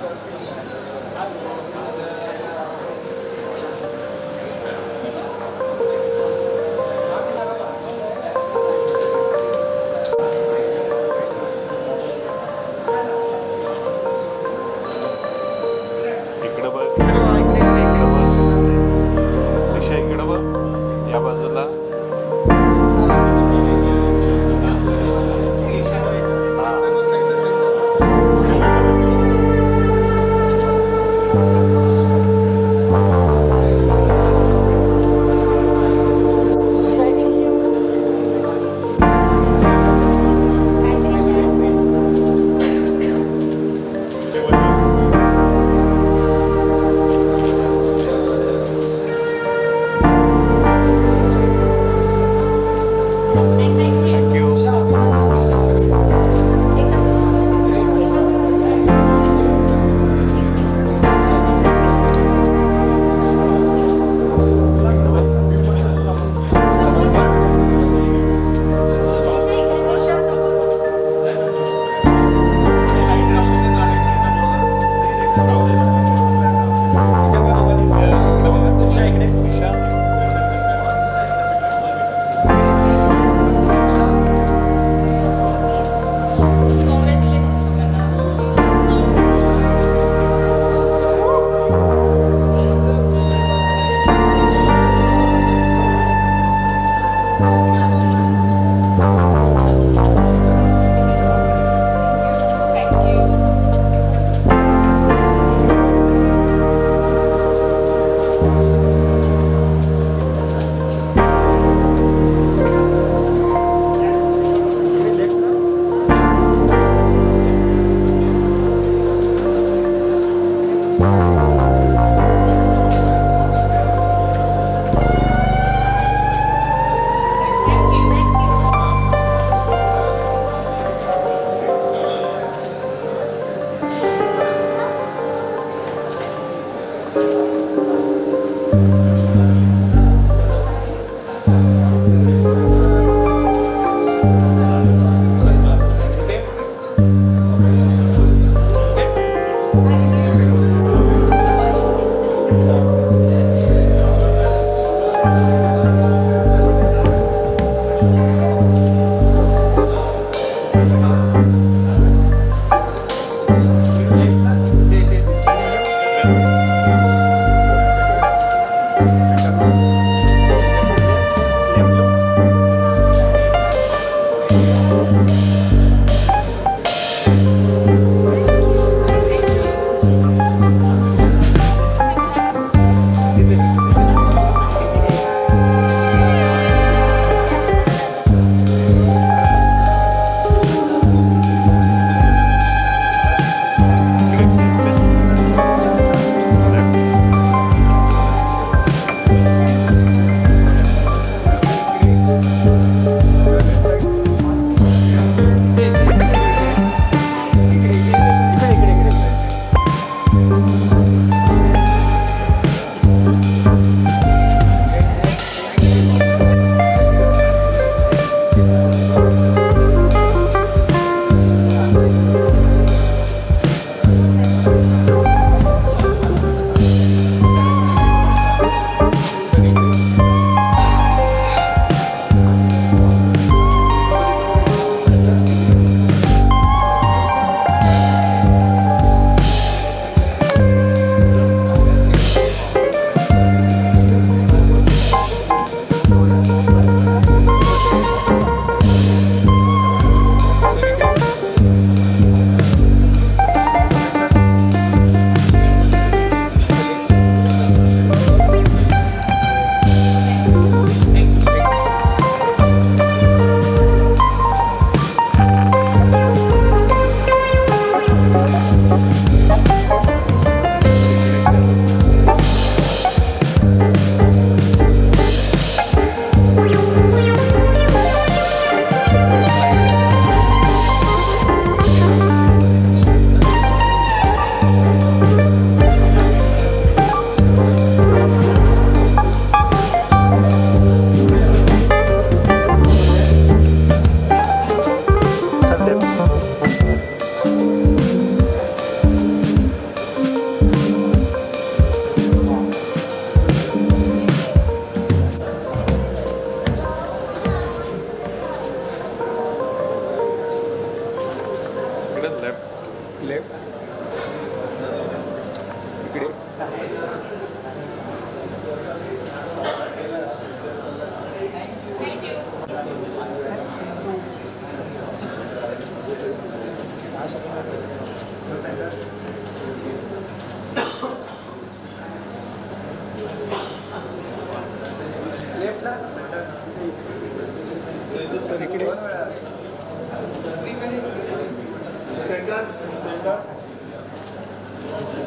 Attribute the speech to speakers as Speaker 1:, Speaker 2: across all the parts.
Speaker 1: Thank you.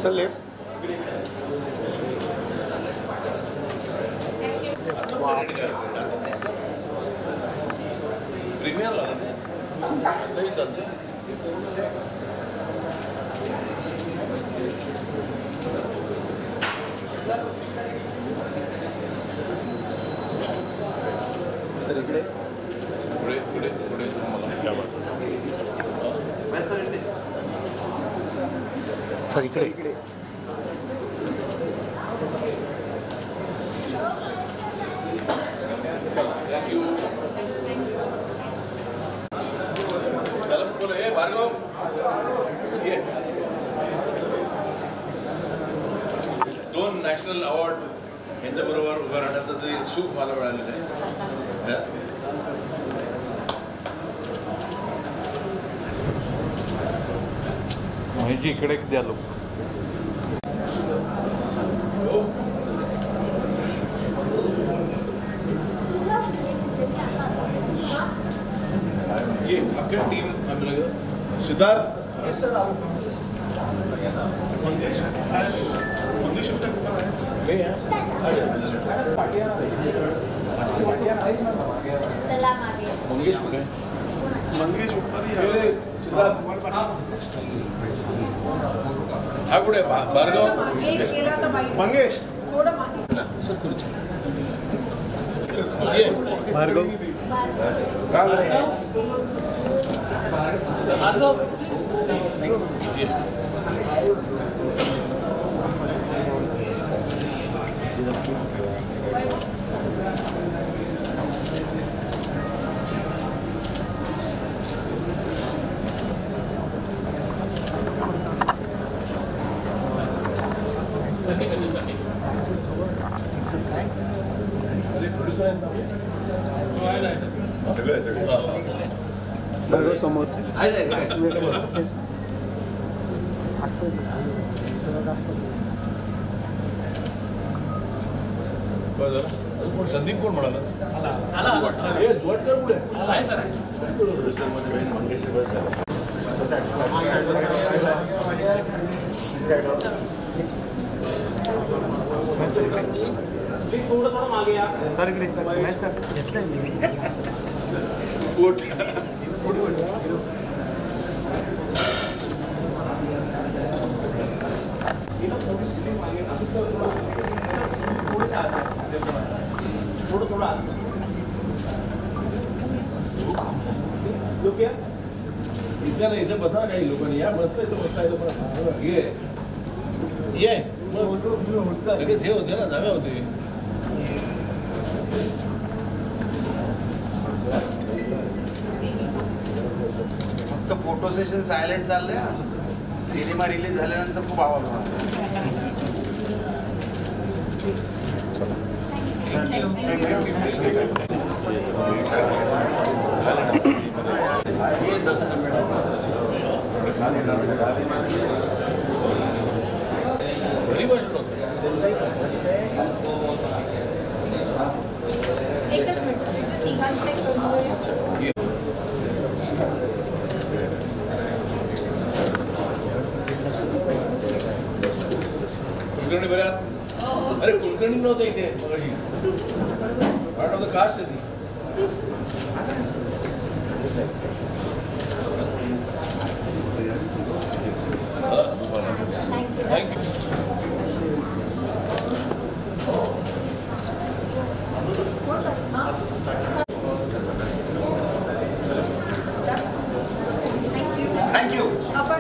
Speaker 1: Sir left
Speaker 2: premier नाही चालतं
Speaker 1: sir इकडे
Speaker 2: पुढे पुढे पुढे
Speaker 1: सर इकडे इकडे
Speaker 2: थँक्यू त्याला बोल हे भार्गव ये 2 नॅशनल अवॉर्ड यांच्याबरोबर उभं राहण्याचं तरी सुख मला मिळालेलं आहे.
Speaker 1: माहिती इकडे द्या लोक
Speaker 2: ये अख्खी टीम आम्ही सिद्धार्थ मंगेश सिद्धार्थ हा कुठे भार्गव मंगेश
Speaker 1: भार्गव भार्गव समोर
Speaker 2: संदीप कोण म्हणालास
Speaker 1: थोड़ा मागे या सर इकडे सर
Speaker 2: कोट
Speaker 1: थोड़ा लोक
Speaker 2: इथं नाही इथं बसा काही लोकांनी या मस्त इथं बसता येतं पण ये लगेच हे होते ना जागा होते
Speaker 3: फक्त फोटो सेशन सायलेंट चाललंय. सिनेमा रिलीज झाल्यानंतर खूप आवाज होता.
Speaker 2: घरी बसलो
Speaker 4: एकच मिनिट तिघांचे करून
Speaker 2: कुलकर्णी बऱ्यात अरे कुलकर्णी नव्हतं इथे मगाशी पार्ट ऑफ द कास्ट आहे ती थँक्यू
Speaker 3: थँक्यू.
Speaker 4: आपण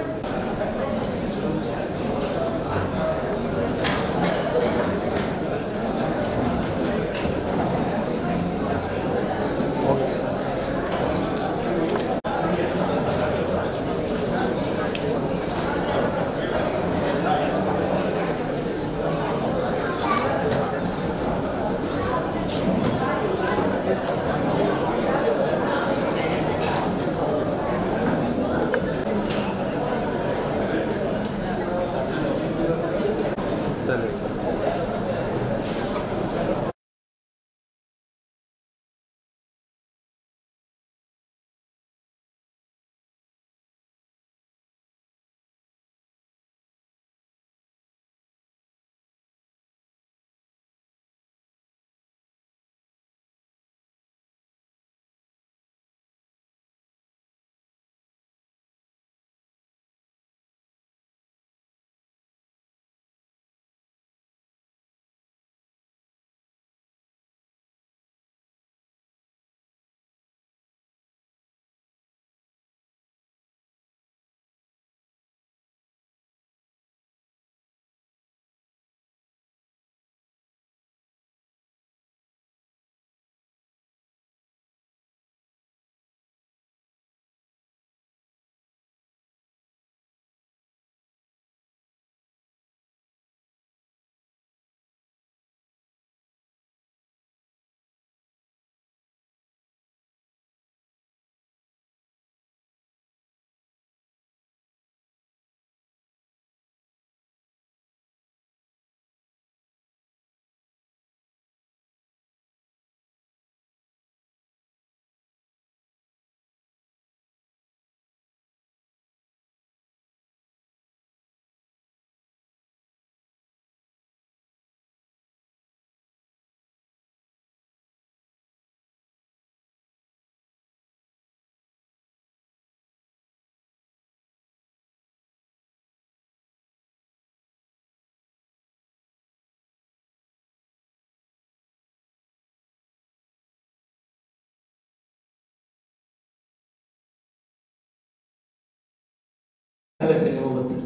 Speaker 5: सिनेमाबद्दल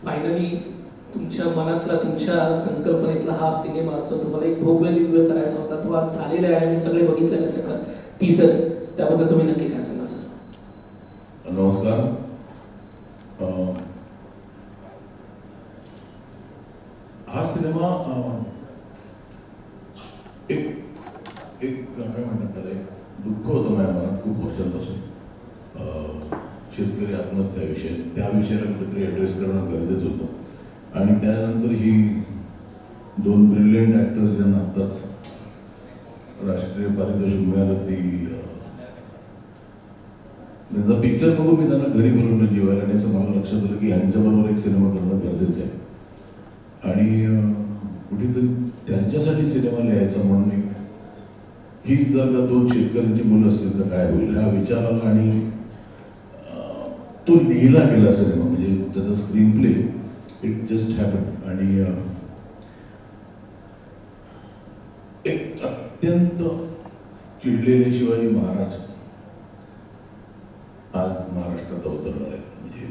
Speaker 5: फायनली तुमच्या मनातला तुमच्या संकल्पनेतला हा सिनेमा जो तुम्हाला एक भव्य दिव्य करायचा होता तो आज झालेला आहे. आम्ही सगळे बघितलेला त्याचा टीजर, त्याबद्दल तुम्ही नक्की काय सांगा सर?
Speaker 6: नमस्कार. हा सिनेमा एक काय म्हणतात त्याला दुःख होतं माझ्या मनात खूप वर्षांपासून. शेतकरी आत्महत्याविषयी त्या विषयाला कुठेतरी ॲड्रेस करणं गरजेचं होतं. आणि त्यानंतर ही दोन ब्रिलियंट ॲक्टर्स ज्यांना आत्ताच राष्ट्रीय पारितोषिक मिळालं ती त्यांचा पिक्चर बघून मी त्यांना घरी बोलवलं जेवायला आणि असं मला लक्षात आलं की यांच्याबरोबर एक सिनेमा करणं गरजेचं आहे. आणि कुठेतरी त्यांच्यासाठी सिनेमा लिहायचा म्हणून एक हीच जर का दोन शेतकऱ्यांची मुलं असतील तर काय होईल हा विचार आला आणि तो लिहिला गेला सिनेमा. म्हणजे त्याचा screen play it just happen. आणि एक अत्यंत चिडलेले शिवाजी महाराज आज महाराष्ट्रात अवतरणार आहेत. म्हणजे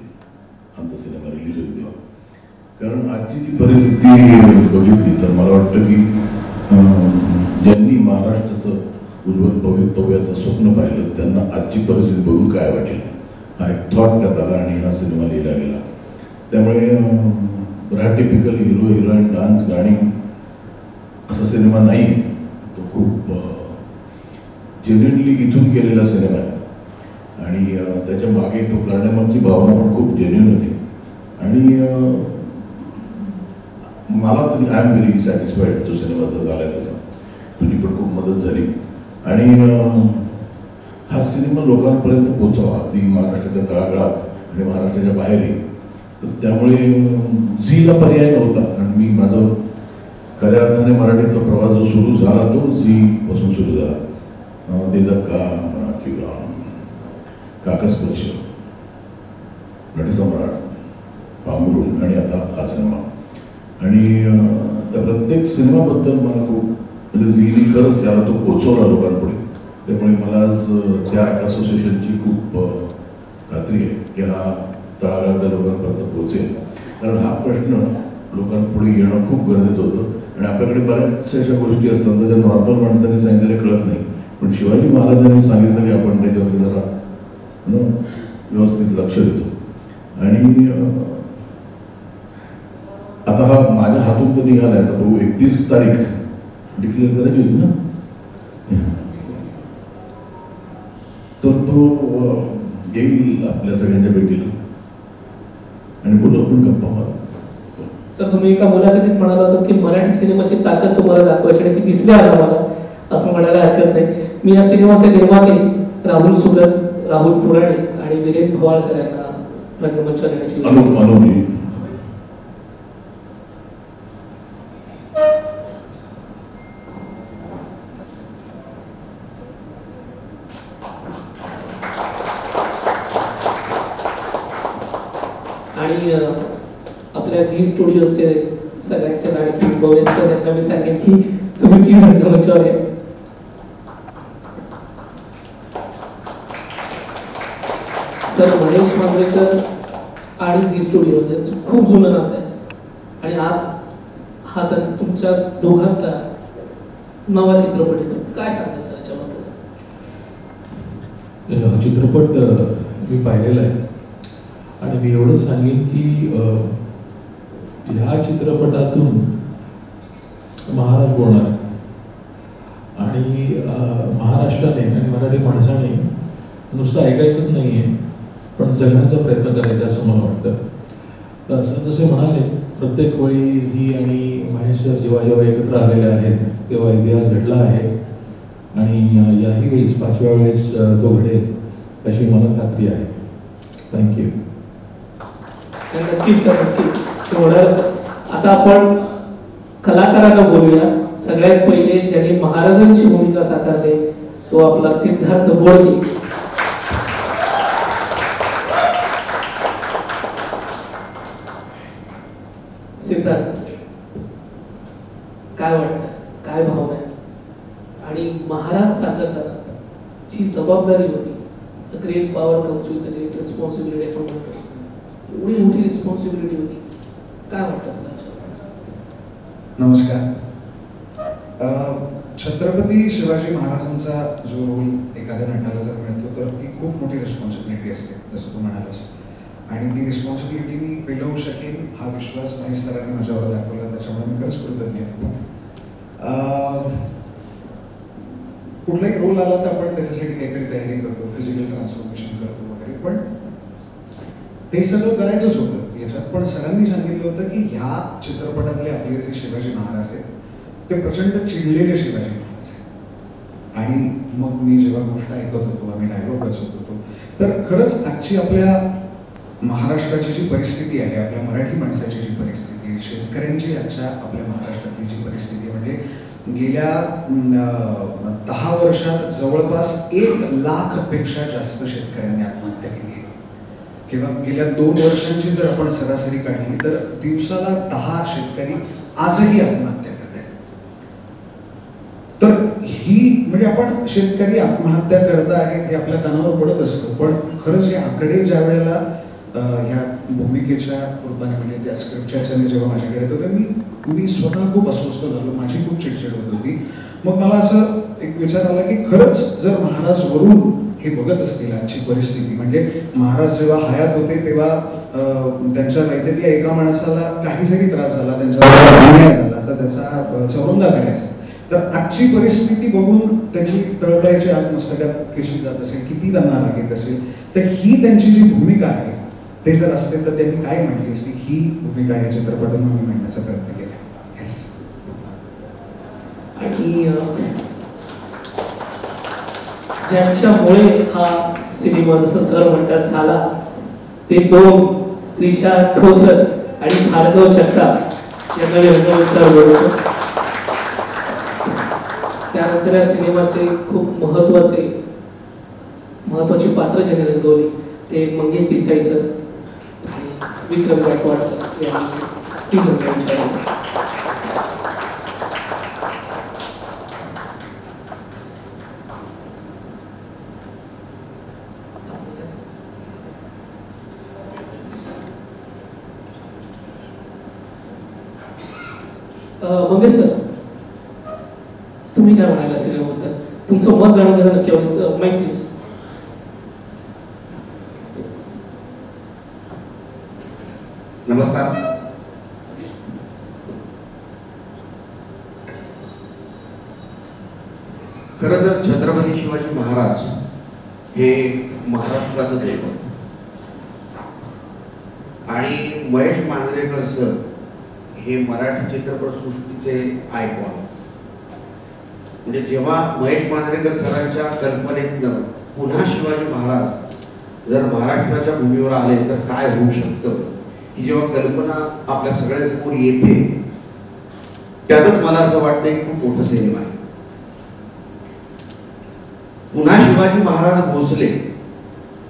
Speaker 6: आमचा सिनेमा रिलीज होईल तेव्हा. कारण आजची जी परिस्थिती बघितली तर मला वाटतं की ज्यांनी महाराष्ट्राचं उज्ज्वल भवितव्याचं स्वप्न पाहिलं त्यांना आजची परिस्थिती बघून काय वाटेल हा एक थॉट त्यात आला आणि हा सिनेमा लिहिला गेला. त्यामुळे टिपिकल हिरो हिरोईन डान्स गाणी असा सिनेमा नाही. तो खूप जेन्युनली इथून केलेला सिनेमा आहे आणि त्याच्या मागे तो करण्यामागची भावना पण खूप जेन्युन होती. आणि मला तरी आय एम व्हेरी सॅटिस्फाईड जो सिनेमा झाला आहे तसा. तुझी पण खूप मदत झाली. आणि हा सिनेमा लोकांपर्यंत पोचावा अगदी महाराष्ट्राच्या तळागाळात आणि महाराष्ट्राच्या बाहेरही. तर त्यामुळे झीला पर्याय नव्हता. कारण मी माझं खऱ्या अर्थाने मराठीतला प्रवास जो सुरू झाला तो झीपासून सुरू झाला. दे धक्का किंवा काकस्पर्श, नटसम्राट, पांघरुण आणि आता हा सिनेमा. आणि त्या प्रत्येक सिनेमाबद्दल मला खूप म्हणजे झीनी खरंच त्याला तो पोचवला लोकांपुढे. त्यामुळे मला आज त्या असोसिएशनची खूप खात्री आहे की हा तळागाळातल्या लोकांपर्यंत पोहोचेल. कारण हा प्रश्न लोकांपुढे येणं खूप गरजेचं होतं. आणि आपल्याकडे बऱ्याचशा अशा गोष्टी असतात ज्या नॉर्मल माणसाने सांगितलेले कळत नाही. पण शिवाजी महाराजांनी सांगितलं की आपण त्याच्यावरती जरा व्यवस्थित लक्ष देतो. आणि आता हा माझ्या हातून तर निघाला आहे. आता बघू 31 तारीख डिक्लेअर करायची होती ना. तर तो येईल आपल्या सगळ्यांच्या भेटीला आणि बोलू आपण गप्पा मारू.
Speaker 5: सर, तुम्ही एका मुलाखतीत म्हणाला होतात की मराठी सिनेमाची ताकद तुम्हाला दाखवायची आणि ती दिसली आज आम्हाला, असं म्हणायला हरकत नाही. मी या सिनेमाचे निर्माते राहुल सुगत, राहुल पुराणे आणि वीरेन भवाळकर यांना रंगमंचावर येण्याची
Speaker 6: अनुजी
Speaker 5: आणि आपल्या झी स्टुडिओचे सगळ्यांचे लाडकी बवेश सर यांना मी सांगेन की तुम्ही प्लीज रंगमंचावर या. सर, महेश मांजरेकर आणि झी स्टुडिओज यांचं खूप जुनं नातं आहे आणि आज हा तर तुमच्या दोघांचा नवा चित्रपट येतो. काय सांगायचं याच्याबद्दल?
Speaker 7: हा चित्रपट मी पाहिलेला आहे आणि मी एवढंच सांगेन की ह्या चित्रपटातून महाराज बोलणार आणि महाराष्ट्राने आणि मराठी माणसाने नुसतं ऐकायचंच नाही आहे पण जगण्याचा प्रयत्न करायचा असं मला वाटतं. तर असं जसे म्हणाले, प्रत्येक वेळी झी आणि महेश सर जेव्हा जेव्हा एकत्र आलेले आहेत तेव्हा इतिहास घडला आहे आणि याही वेळेस 5व्या वेळेस तो घडेल अशी मला खात्री आहे. थँक्यू.
Speaker 5: नक्कीच सर, नक्कीच होणारच. आता आपण कलाकारांना बोलूया. सगळ्यात पहिले ज्यांनी महाराजांची भूमिका साकारली तो आपला सिद्धार्थ बोडके. सिद्धार्थ, काय वाटतं, काय भावना आहे? आणि महाराज साकारताना जी जबाबदारी होती, great power comes with great responsibility आपण म्हणतो, एवढी मोठी रिस्पॉन्सिबिलिटी होती, काय वाटतं तुला?
Speaker 8: नमस्कार. छत्रपती शिवाजी महाराजांचा जो रोल एखाद्या नटाला जर मिळतो तर ती खूप मोठी रिस्पॉन्सिबिलिटी असते, जसं तू म्हणालास. आणि ती रिस्पॉन्सिबिलिटी मी पेलवू शकेन हा विश्वास महेश सरांनी माझ्यावर दाखवला, त्याच्यामुळे मी खरंच कृतज्ञ आहे. कुठलाही रोल आला तर आपण त्याच्यासाठी काहीतरी तयारी करतो, फिजिकल ट्रान्सफॉर्मेशन करतो वगैरे, पण ते सगळं करायचंच होतं याच्यात. पण सरांनी सांगितलं होतं की ह्या चित्रपटातले आपले जे शिवाजी महाराज आहेत ते प्रचंड चिडलेले शिवाजी महाराज आहेत. आणि मग मी जेव्हा गोष्ट ऐकत होतो, आम्ही डायलॉग वाचत होतो, तर खरंच आजची आपल्या महाराष्ट्राची जी परिस्थिती आहे, आपल्या मराठी माणसाची जी परिस्थिती आहे, शेतकऱ्यांची आजच्या आपल्या महाराष्ट्रातली जी परिस्थिती म्हणजे गेल्या 10 वर्षात जवळपास 1 लाखपेक्षा जास्त शेतकऱ्यांनी आत्महत्या केली आहे. किंवा गेल्या 2 वर्षांची जर आपण सरासरी काढली तर दिवसाला 10 शेतकरी आजही आत्महत्या करत आहेत. तर ही म्हणजे आपण शेतकरी आत्महत्या करत आहेत हे आपल्या कानावर पडत असतं, पण खरंच हे आकडे ज्या वेळेला ह्या भूमिकेच्या रूपाने म्हणजे त्या स्क्रिप्टच्या जेव्हा माझ्याकडे येतो तर मी स्वतः खूप अस्वस्थ झालो, माझी खूप चिडचिड होत होती. मग मला असं एक विचार आला की खरंच जर महाराज वरून हे बघत असतील आजची परिस्थिती, म्हणजे महाराज जेव्हा हयात होते तेव्हा त्यांच्या वैद्यातल्या एका माणसाला काही जरी त्रास झाला, त्यांचा झाला तर त्याचा चौरंगा करायचा. तर आजची परिस्थिती बघून त्याची तळपायाची आग मस्तकात कशी जात असेल, किती त्यांना लागत असेल, तर ही त्यांची जी भूमिका आहे ते जर असते तर त्यांनी काय म्हटली असती, ही भूमिका या चित्रपटातून मी मांडण्याचा प्रयत्न केला.
Speaker 5: आणि ज्यांच्यामुळे हा सिनेमा जसं सर म्हणतात झाला ते 2 त्रिशा ठोसर आणि भार्गव जगताप यांना रंगमंचावर बोलवतो. त्यानंतर या सिनेमाचे खूप महत्वाची पात्र ज्यांनी रंगवली ते मंगेश देसाई सर आणि विक्रम गायकवाड सर यांनी ती रंगमंचावर बोलवतो. मंगेश सर, तुम्ही काय म्हणाला सिनेमाबद्दल? तुमचं मत जाणून घेणं नक्की आवडेल. Mike please.
Speaker 9: नमस्कार. खरं तर छत्रपती शिवाजी महाराज हे महाराष्ट्राचं दैवत आणि महेश मांजरेकर सर हे मराठी चित्रपटसृष्टीचे आयकॉन. म्हणजे जेव्हा महेश मांजरेकर सरांच्या कल्पनेतनं पुन्हा शिवाजी महाराज जर महाराष्ट्राच्या भूमीवर आले तर काय होऊ शकतं ही जेव्हा कल्पना आपल्या सगळ्यांसमोर येते त्यातच मला असं वाटतं एक खूप मोठं सिनेमा आहे. पुन्हा शिवाजी महाराज भोसले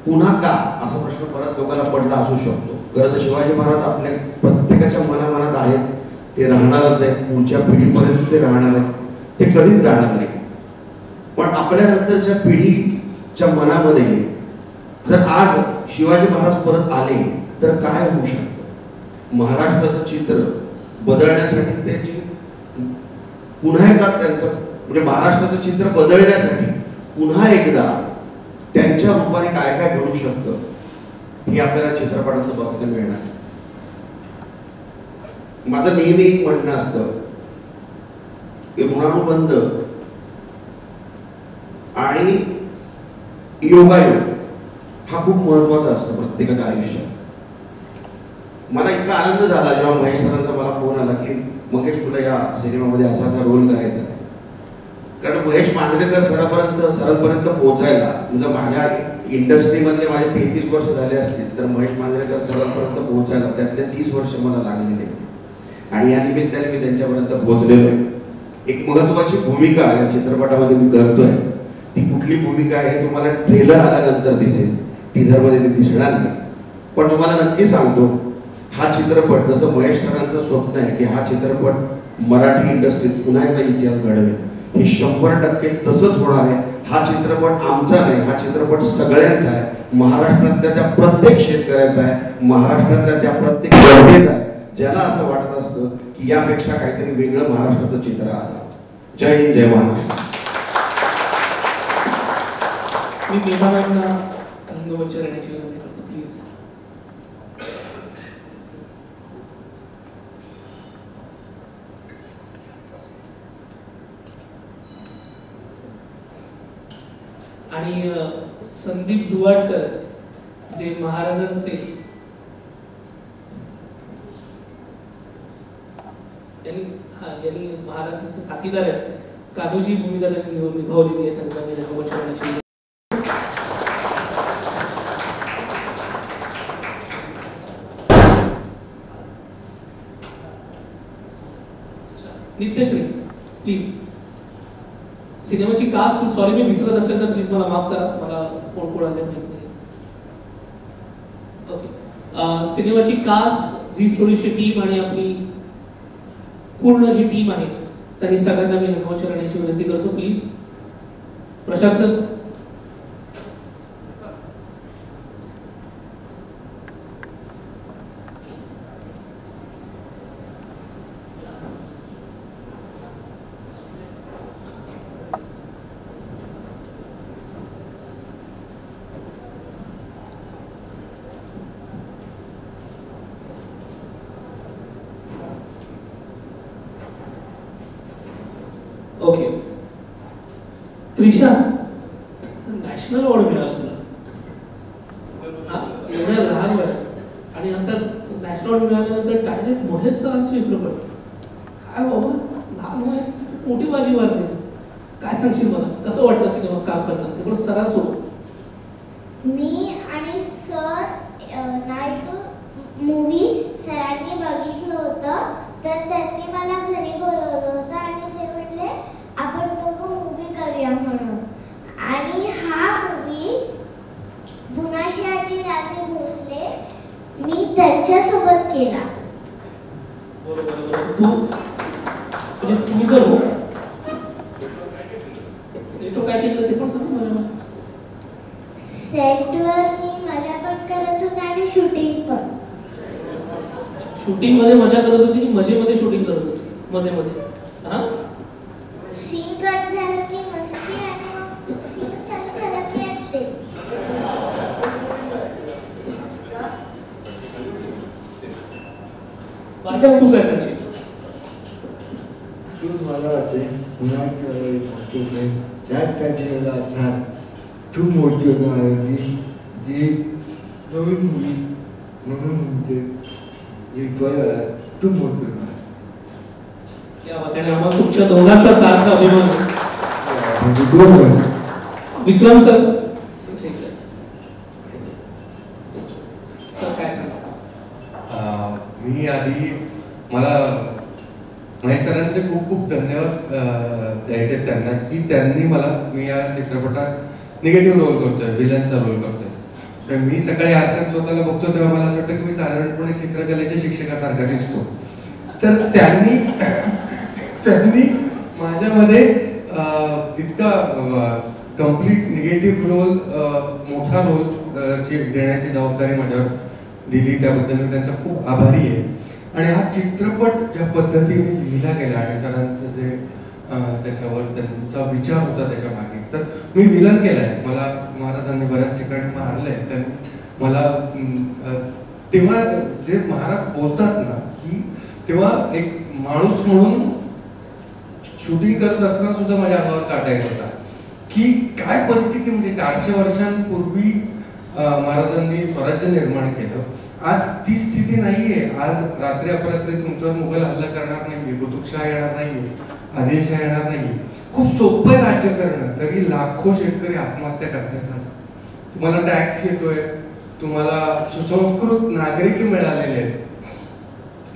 Speaker 9: पुन्हा का असा प्रश्न परत लोकांना पडला असू शकतो. खरं तर शिवाजी महाराज आपल्या प्रत्येकाच्या मनामनात आहेत, ते राहणारच आहेत, पुढच्या पिढीपर्यंत ते राहणार आहेत, ते कधीच जाणार नाही. पण आपल्या नंतरच्या पिढीच्या मनामध्ये जर आज शिवाजी महाराज परत आले तर काय होऊ शकतं. महाराष्ट्राचं चित्र बदलण्यासाठी त्याची पुन्हा एकदा त्यांचं म्हणजे महाराष्ट्राचं चित्र बदलण्यासाठी पुन्हा एकदा त्यांच्या रूपाने काय काय घडू शकतं हे आपल्याला चित्रपटात बघायला मिळणार. माझं नेहमी एक म्हणणं असतं की ऋणानुबंध आणि योगायोग हा खूप महत्वाचा असतो प्रत्येकाच्या आयुष्यात. मला इतका आनंद झाला जेव्हा महेश सरांचा मला फोन आला की महेश तुला या सिनेमामध्ये असा असा रोल करायचा आहे. कारण महेश मांजरेकर सरांपर्यंत पोहोचायला म्हणजे माझ्या इंडस्ट्रीमधले माझे 33 वर्ष झाले असतील तर महेश मांजरेकर सरांपर्यंत पोहोचायला त्यातले 30 वर्ष मला लागलेले आणि या निमित्ताने मी त्यांच्यापर्यंत पोहोचलेलो आहे. एक महत्वाची भूमिका या चित्रपटामध्ये मी करतोय. ती कुठली भूमिका आहे तुम्हाला ट्रेलर आल्यानंतर दिसेल, टीझरमध्ये ती दिसणार नाही. पण तुम्हाला नक्की सांगतो हा चित्रपट जसं महेश सरांचं स्वप्न आहे की हा चित्रपट मराठी इंडस्ट्रीत पुन्हा एकदा इतिहास घडवेल हे 100% तसंच होणार आहे. हा चित्रपट आमचा नाही, हा चित्रपट सगळ्यांचा आहे. महाराष्ट्रातल्या त्या प्रत्येक शेतकऱ्याचा आहे, महाराष्ट्रातल्या त्या प्रत्येक जनतेचा आहे ज्याला असं वाटत असतं की यापेक्षा काहीतरी वेगळं महाराष्ट्राचं चित्र असावं. जय हिंद, जय महाराष्ट्र.
Speaker 5: मी मेहमानांना रंगमंच येण्याची विनंती करतो प्लीज. आणि संदीप जुवाडकर जे महाराजांचे ज्यांनी महाराजांचे साथीदार आहेत कान्होजी भूमिका त्यांनी निभावलेली आहे त्यांना मी रंगमंच येण्याची. नित्यश्री प्लीज. सिनेमाची कास्ट सॉरी मी विसरत असेल तर प्लीज मला माफ करा, मला कोण आले माहित नाही. ओके, सिनेमाची कास्ट जी थोडीशी टीम आणि आपली पूर्ण जी टीम आहे त्यांनी सगळ्यांना मी रंगमंच करण्याची विनंती करतो please. Prashant sir. Okay, Trisha national award मिळाला तुला एवढ्या लहान वयात आणि नंतर नॅशनल अवॉर्ड मिळाल्यानंतर डायरेक्ट महेश सरांचा चित्रपट. काय बाबा लहान वय मोठी बाजी मारली. काय सांगशील मला कसं वाटलं सिनेमा काम करताना ते पण सरांसोबत.
Speaker 10: मी आणि सर नाईट मूवी सरांनी बघितलं होतं तर त्यांनी मला घरी बोलवलं होतं आणि ते म्हटले आपण दोघं मूवी करूया म्हणून. आणि हा मूवी पुनाशियाची राजे भोसले मी त्यांच्यासोबत केला.
Speaker 5: बरोबर. तू म्हणजे तू जर हो सेटवर काय केलं ते पण सांग मला.
Speaker 10: सेटवर मी मजा पण करत होते आणि शूटिंग पण.
Speaker 5: शूटिंग मध्ये मजा करत होती की मजेमध्ये शूटिंग करत होती मध्ये मध्ये. हा
Speaker 10: सीन कट झालं की मस्ती आणि मग सीन चालू झालं की ऍक्टिंग.
Speaker 5: तू काय सांगशील.
Speaker 11: मला वाटते पुन्हा त्यात काय छान खूप मोठी होणार आहे जी नवीन मुली म्हणून म्हणजे खूप मोठी होणार.
Speaker 5: आणि आम्हाला तुमच्या दोघांचा सार्थ अभिमान आहे. विक्रम सर काय सांगा?
Speaker 12: मी आधी मला महेश सरांचे खूप खूप धन्यवाद द्यायचे त्यांना की त्यांनी मला, मी या चित्रपटात निगेटिव्ह रोल करतोय, विलनचा रोल करतोय. तर मी सकाळी आरशात स्वतःला बघतो तेव्हा मला असं वाटतं की मी साधारणपणे चित्रकलेच्या शिक्षकासारखा दिसतो. तर त्यांनी माझ्यामध्ये इतका कम्प्लीट निगेटिव्ह रोल, मोठा रोल देण्याची जबाबदारी माझ्यावर दिली, त्याबद्दल मी त्यांचा खूप आभारी आहे. आणि हा चित्रपट ज्या पद्धतीने लिहिला गेला आणि सरांचं जे त्याच्यावर त्यांचा विचार होता त्याच्या मागे, तर मी विलन केलाय. मला महाराजांनी बऱ्याच ठिकाणी मारलंय. त्यांनी मला तेव्हा जे महाराज बोलतात ना की तेव्हा एक माणूस म्हणून शूटिंग करत असताना सुद्धा माझ्या अंगावर काटा येत होता की काय परिस्थिती, म्हणजे 400 वर्षांपूर्वी महाराजांनी स्वराज्य निर्माण केलं. आज ती स्थिती नाहीये. आज रात्री अपरात्री तुमच्यावर मुघल हल्ला करणार नाहीये, कुतुबशाह येणार नाहीये, आदिलशाह येणार नाहीये. खूप सोपं राज्य करणं, तरी लाखो शेतकरी आत्महत्या करतात. आज तुम्हाला टॅक्स येतोय, तुम्हाला सुसंस्कृत नागरिक मिळालेले आहेत,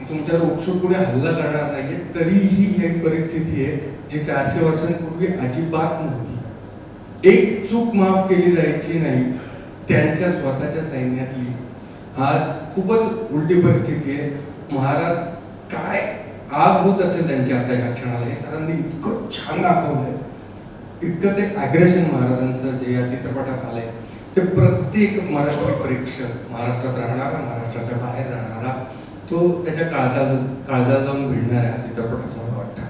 Speaker 12: तुमच्यावर उपशूट कुणी हल्ला करणार नाहीये, तरीही ही एक परिस्थिती आहे जी 400 वर्षांपूर्वी अजिबात नव्हती. एक चूक माफ केली जायची नाही त्यांच्या स्वतःच्या सैन्यातली. आज खूपच उलटी परिस्थिती आहे. महाराज काय आग होत असेल त्यांची आता एका क्षणाला, हे सरांनी इतकं छान दाखवलंय. इतकं ते ॲग्रेशन महाराजांचं जे या चित्रपटात आलंय, ते प्रत्येक मराठी प्रेक्षक, महाराष्ट्रात राहणारा, महाराष्ट्राच्या बाहेर राहणारा, तो त्याच्या काळजाला जाऊन भिडणार आहे हा चित्रपट असं मला वाटतं.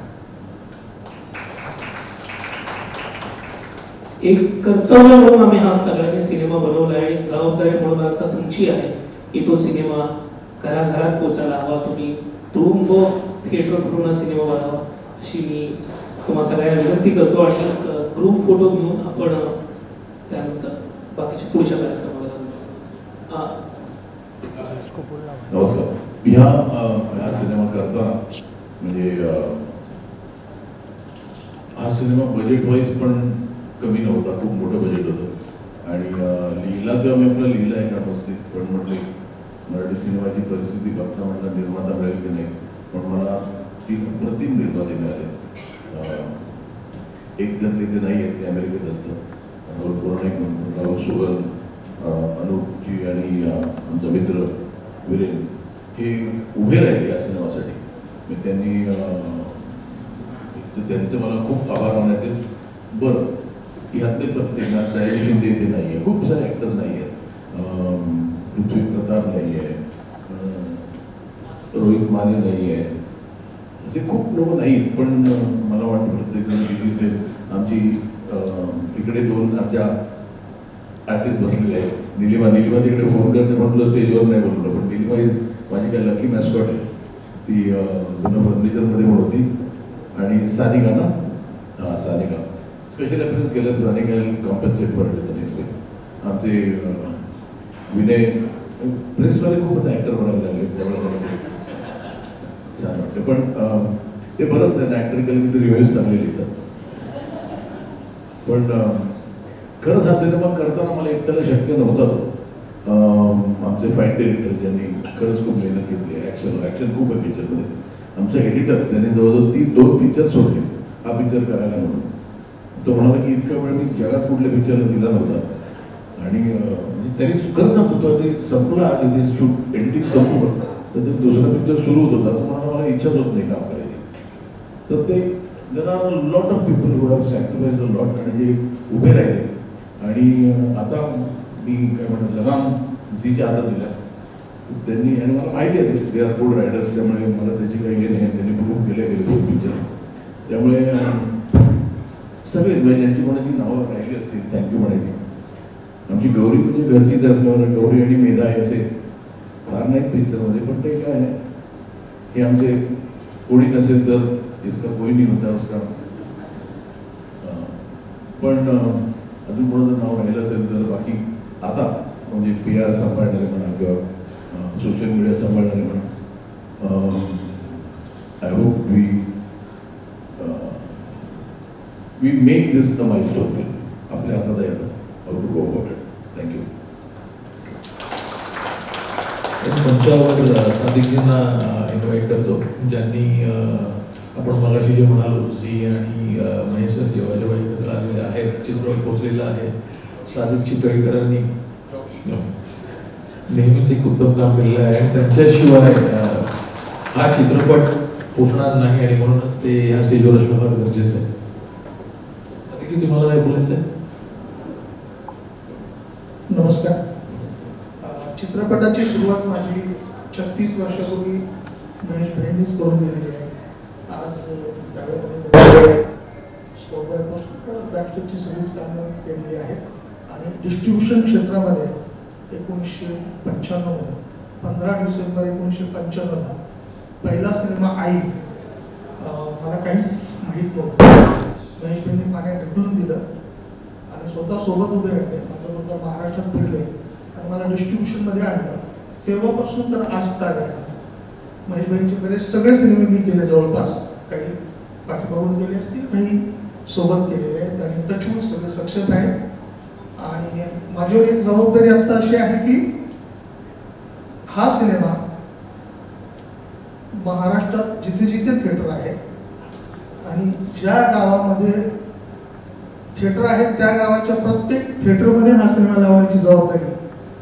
Speaker 5: एक कर्तव्य म्हणून आम्ही हा सगळ्यांनी सिनेमा बनवला आणि जबाबदारी म्हणून आता तुमची आहे की तो सिनेमा घराघरात पोचायला हवा. तुम्ही तुरुंब थिएटर करून हा सिनेमा बनावा अशी मी तुम्हाला सगळ्यांना विनंती करतो. आणि एक ग्रुप फोटो घेऊन आपण त्यानंतर बाकीच्या पुढच्या कार्यक्रमाला जाऊया.
Speaker 6: नमस्कार. हा सिनेमा करताना म्हणजे हा सिनेमा बजेट वाईज पण कमी नव्हता, खूप मोठं बजेट होतं. आणि लिहिला तेव्हा मी आपला लिहिला एका मस्तीत, पण म्हटले मराठी सिनेमाची परिस्थिती बघता म्हटलं निर्माता मिळेल की नाही, पण मला 3 अप्रतिम निर्माते मिळाले. एक जण तिथे नाही आहेत, ते अमेरिकेत असतं, पौराणिक राव सुगन, अनुपजी आणि आमचा मित्र वीरेन हे उभे राहिले या सिनेमासाठी. मी त्यांनी त्यांचे मला खूप आभार मानायचे. बरं, यातले प्रत्येक सयाजी शिंदे इथे नाही आहे, खूप सारे ॲक्टर्स नाही आहेत, पृथ्वी प्रताप नाही आहे, रोहित माने नाही आहे, असे खूप लोक नाही आहेत. पण मला वाटतं प्रत्येकजण कितीचे आमची इकडे 2 आमच्या आर्टिस्ट बसलेले आहेत. निलिमा तिकडे फोन करते, म्हटलं स्टेजवर नाही बोललो, पण निलिमा इज माझी काय लकी मॅस्कॉट आहे. ती जुनं फर्निचरमध्ये पण होती. आणि सानिका ना, हां सानिका स्पेशल अपियरन्स केलं. Sanika compensate for it. आमचे विनय प्रेसवाले खूप आता ॲक्टर बनायला लागले, त्यामुळे छान वाटतं. पण ते बरंच त्यांना ॲक्टर केलं की ते रिव्ह्यूज चांगले लिहितात. पण खरंच हा सिनेमा करताना मला एकट्याला शक्य नव्हता. तो आमचे फाईट डिरेक्टर ज्यांनी खरंच खूप मेहनत घेतली. ॲक्शन खूप आहे पिक्चरमध्ये. आमचा एडिटर त्यांनी जवळजवळ 2 पिक्चर सोडले हा पिक्चर करायला म्हणून. तो म्हणाला की इतका वेळ मी जगात कुठल्या पिक्चरला दिला नव्हता. आणि त्यांनी खरंच सांगतो ते संपला, ते शूट एडिटिंग संपलं तर ते दुसरा पिक्चर सुरू होत होता. तो म्हणाला मला इच्छाच होत नाही काम करायची. तर ते there are lot of people who have sacrificed a lot आणि जे उभे राहिले. आणि आता मी काय म्हणतो लगाम झीच्या हातात दिल्या त्यांनी. आणि मला माहिती आहे ते आर गुड रायडर्स, त्यामुळे मला त्याची काही हे नाही. त्यांनी प्रूव्ह केले 2 पिक्चर. त्यामुळे सगळेच म्हणजे ज्यांची कोणाची नावं राहिली असतील थँक्यू म्हणायची. आमची गौरी म्हणजे घरचीच असल्यावर गौरी आणि मेधा आहे असे फार नाहीत पिक्चरमध्ये. पण ते काय आहे हे आमचे कोणी नसेल तर इसका कोई नाही होता उसका. पण अजून कोणाचं नाव राहिलं असेल तर बाकी आता म्हणजे PR सांभाळणारे म्हणा किंवा सोशल मीडिया सांभाळणारे म्हणा, I hope we we make this the milestone film. आपल्या हातात आहे आता how to go about it. Thank you.
Speaker 7: मंचावर सादिकजींना इन्व्हाइट करतो, ज्यांनी आपण मगाशी जे म्हणालो झी आणि महेश सर जेव्हा एकत्र आलेले आहेत, चित्रपट पोचलेला आहे. सादिक चितळीकरांनी नेहमीच एक उत्तम काम केलेलं आहे. त्यांच्याशिवाय हा चित्रपट पोचणार नाही आणि म्हणूनच ते ह्या स्टेजवर असणं फार गरजेचं आहे. सादिकजी, तुम्हाला काय बोलायचं आहे?
Speaker 13: नमस्कार. चित्रपटाची सुरुवात माझी 36 वर्षापूर्वी महेश भाईंनीच करून दिलेली आहे. आज स्पोर्टपासून तर बॅकस्टेजची सगळीच कामं केलेली आहेत आणि डिस्ट्रीब्युशन क्षेत्रामध्ये 1995 मध्ये 15 डिसेंबर 1995 पहिला सिनेमा आई मला काहीच माहीत नव्हतं. महेश भाईंनी पाण्यात ढकलून दिलं आणि स्वतः सोबत उभे राहिले, माझ्याबरोबर महाराष्ट्रात फिरले आणि मला डिस्ट्रीब्युशनमध्ये आणलं. तेव्हापासून तर आज ताग आहे. महेश भाईंचे बरेच सगळे सिनेमे मी केले जवळपास, काही पाठीमागून केले असतील, काही सोबत केलेले आहेत आणि टचवूड सगळे सक्सेस आहे. आणि माझ्यावर एक जबाबदारी आता अशी आहे की हा सिनेमा महाराष्ट्रात जिथे जिथे थिएटर आहे आणि ज्या गावामध्ये थिएटर आहेत त्या गावाच्या प्रत्येक थिएटरमध्ये हा सिनेमा लावण्याची जबाबदारी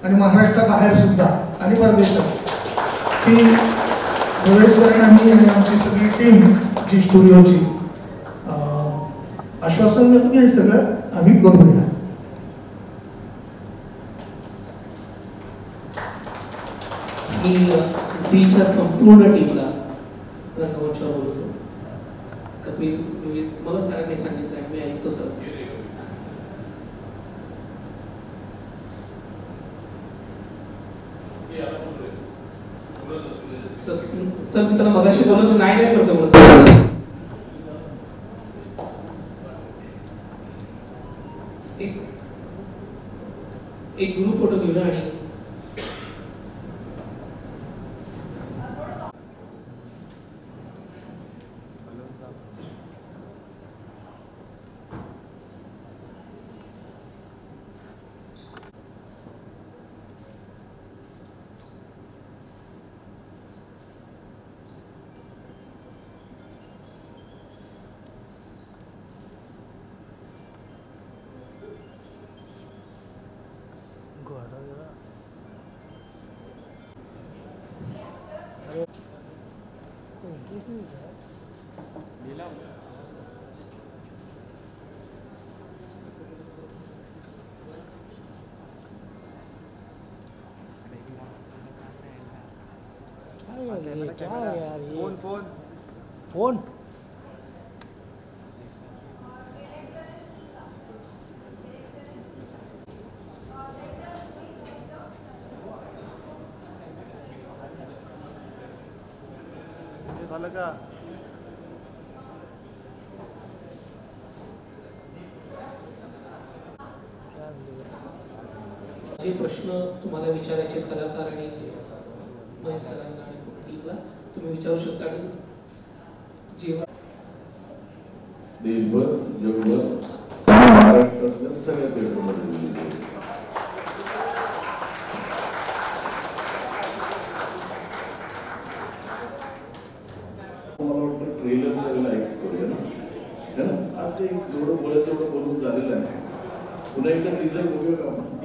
Speaker 13: आणि महाराष्ट्राबाहेर सुद्धा आणि परदेशात ती रमेश सर आणि आमची सगळी टीम जी स्टुडिओची आश्वासन देतो की हे सगळं आम्ही करूया.
Speaker 5: मी झीच्या संपूर्ण टीमला रंगमंचावर बोलतो. कपिल मला सरांनी सांगितलं आणि मी ऐकतो सर. सर मी त्याला मगाशी बोलतो नाही करतो मला. एक ग्रुप फोटो घेऊया आणि
Speaker 1: क्या है यार ये फोन फोन फोन झालं का?
Speaker 5: जे प्रश्न तुम्हाला विचारायचे कलाकार आणि महेश सरांना आणि टीमला तुम्ही विचारू शकता. आणि जेव्हा
Speaker 6: देशभर जगभर महाराष्ट्रातल्या सगळ्या थिएटरमध्ये मला वाटतं ट्रेलरच्या वेळेला ऐक करूया ना. आज काही जेवढं बोलायचं तेवढं बोलून झालेलं आहे. पुन्हा एकदा टीजर बघूया का आपण?